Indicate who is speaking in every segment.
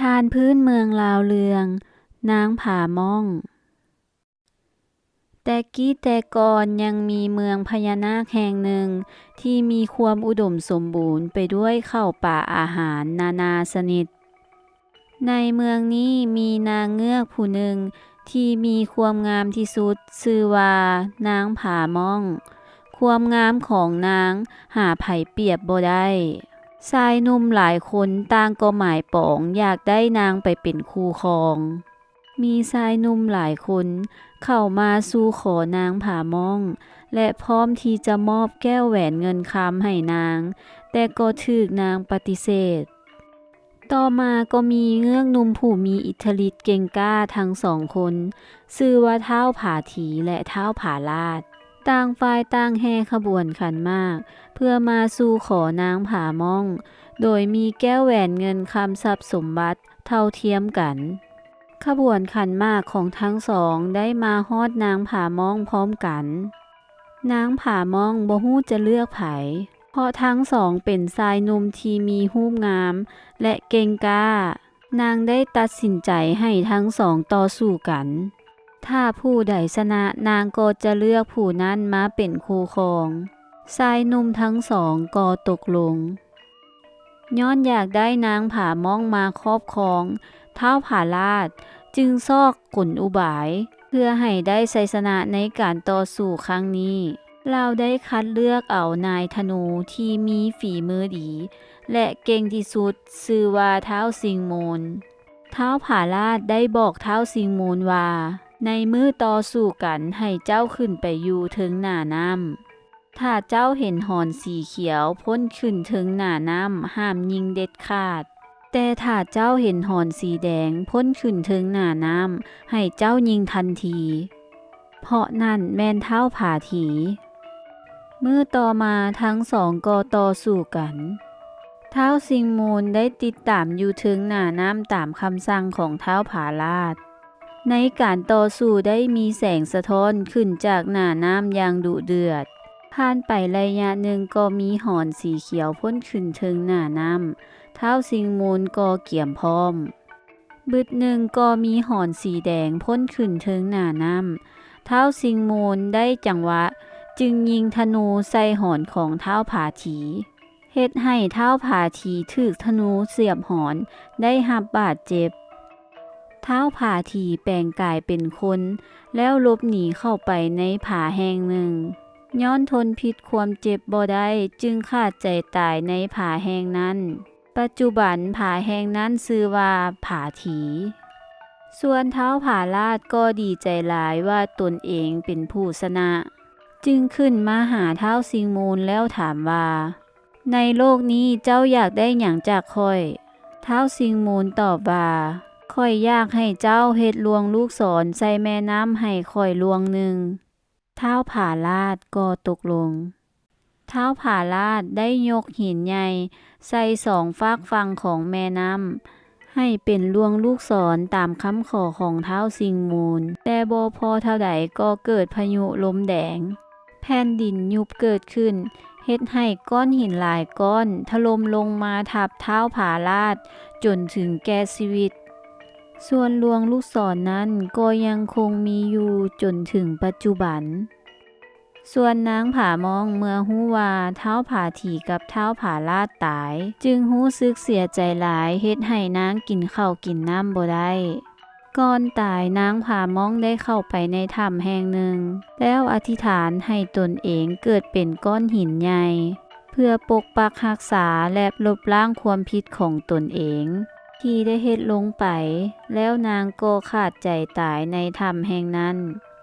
Speaker 1: ทานพื้นเมืองลาวเลืองนางผาม่องแต่กี้แต่ก่อนยังมีเมืองพญานาคแห่งหนึ่งที่มีความอุดมสมบูรณ์ไปด้วยข้าวป่าอาหารนานาชนิดในเมืองนี้มีนางเงือกผู้หนึ่งที่มีความงามที่สุดชื่อว่านางผาม่องความงามของนางหาไผเปรียบบ่ได้ชายหนุ่มหลายคนต่างก็หมายปองอยากได้นางไปเป็นคู่ครองมีชายหนุ่มหลายคนเข้ามาสู่ขอนางผาม่องและพร้อมที่จะมอบแก้วแหวนเงินคำให้นางแต่ก็ถูกนางปฏิเสธต่อมาก็มีเงือกหนุ่มผู้มีอิทธิฤทธิ์เก่งกล้าทั้งสองคนชื่อว่าท้าวผาถีและท้าวผาลาดต่างฝ่ายต่างแห่ขบวนขันหมากเพื่อมาสู่ขอนางผาม่องโดยมีแก้วแหวนเงินคำทรัพย์สมบัติเท่าเทียมกันขบวนขันหมากของทั้งสองได้มาฮอดนางผาม่องพร้อมกันนางผาม่องบ่ฮู้จะเลือกไผเพราะทั้งสองเป็นชายหนุ่มที่มีรูปงามและเก่งกล้านางได้ตัดสินใจให้ทั้งสองต่อสู้กันถ้าผู้ใดชนะนางก็จะเลือกผู้นั้นมาเป็นคู่ครองชายหนุ่มทั้งสองก็ตกลงย้อนอยากได้นางผาม่องมาครอบครองท้าวผาลาดจึงซอกกลอุบายเพื่อให้ได้ชัยชนะในการต่อสู้ครั้งนี้เราได้คัดเลือกเอานายธนูที่มีฝีมือดีและเก่งที่สุดชื่อว่าท้าวสิงมูลท้าวผาลาดได้บอกท้าวสิงมูลว่าในมื้อต่อสู้กันให้เจ้าขึ้นไปอยู่ถึงหน้าน้ำถ้าเจ้าเห็นหอนสีเขียวพ้นขึ้นถึงหน้าน้ำห้ามยิงเด็ดขาดแต่ถ้าเจ้าเห็นหอนสีแดงพ้นขึ้นถึงหน้าน้ำให้เจ้ายิงทันทีเพราะนั่นแม่นท้าวผาถีมื้อต่อมาทั้งสองก็ต่อสู้กันท้าวสิงมูลได้ติดตามอยู่ถึงหน้าน้ำตามคำสั่งของท้าวผาลาดในการต่อสู้ได้มีแสงสะท้อนขึ้นจากหน้าน้ำอย่างดุเดือดผ่านไประยะหนึ่งก็มีหอนสีเขียวพ้นขึ้นถึงหน้าน้ำท้าวสิงมูลก็เกี่ยมพร้อมบึดหนึ่งก็มีหอนสีแดงพ้นขึ้นถึงหน้าน้ำท้าวสิงมูลได้จังหวะจึงยิงธนูใส่หอนของท้าวผาถีเฮ็ดให้ท้าวผาถีถูกธนูเสียบหอนได้รับบาดเจ็บท้าวผาถีแปลงกายเป็นคนแล้วหลบหนีเข้าไปในผาแห่งหนึ่งย้อนทนพิษความเจ็บบ่ได้จึงขาดใจตายในผาแห่งนั้นปัจจุบันผาแห่งนั้นชื่อว่าผาถีส่วนท้าวผาลาดก็ดีใจหลายว่าตนเองเป็นผู้ชนะจึงขึ้นมาหาท้าวสิงมูลแล้วถามว่าในโลกนี้เจ้าอยากได้หยังจากข้อยท้าวสิงมูลตอบว่าข้อยอยากให้เจ้าเฮ็ดลวงลูกศรใส่แม่น้ำให้ข้อยลวงหนึ่งท้าวผาลาดก็ตกลงท้าวผาลาดได้ยกหินใหญ่ใส่สองฝากฝั่งของแม่น้ำให้เป็นลวงลูกศรตามคำขอของท้าวสิงมูลแต่บ่พอเท่าใดก็เกิดพายุลมแดงแผ่นดินยุบเกิดขึ้นเฮ็ดให้ก้อนหินหลายก้อนถล่มลงมาทับท้าวผาลาดจนถึงแก่ชีวิตส่วนลวงลูกศรนั้นก็ยังคงมีอยู่จนถึงปัจจุบันส่วนนางผามองเมื่อฮู้ว่าท้าวผาถีกับท้าวผาลาดตายจึงรู้สึกเสียใจหลายเฮ็ดให้นางกินข้าวกินน้ำบ่ได้ก่อนตายนางผามองได้เข้าไปในถ้ำแห่งหนึ่งแล้วอธิษฐานให้ตนเองเกิดเป็นก้อนหินใหญ่เพื่อปกปักรักษาและลบล้างความผิดของตนเองที่ได้เฮ็ดลงไปแล้วนางก็ขาดใจตายในถ้ำแห่งนั้น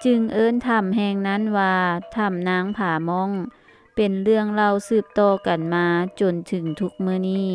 Speaker 1: จึงเอิ้นถ้ำแห่งนั้นว่าถ้ำนางผามองเป็นเรื่องเล่าสืบต่อกันมาจนถึงทุกมื้อนี้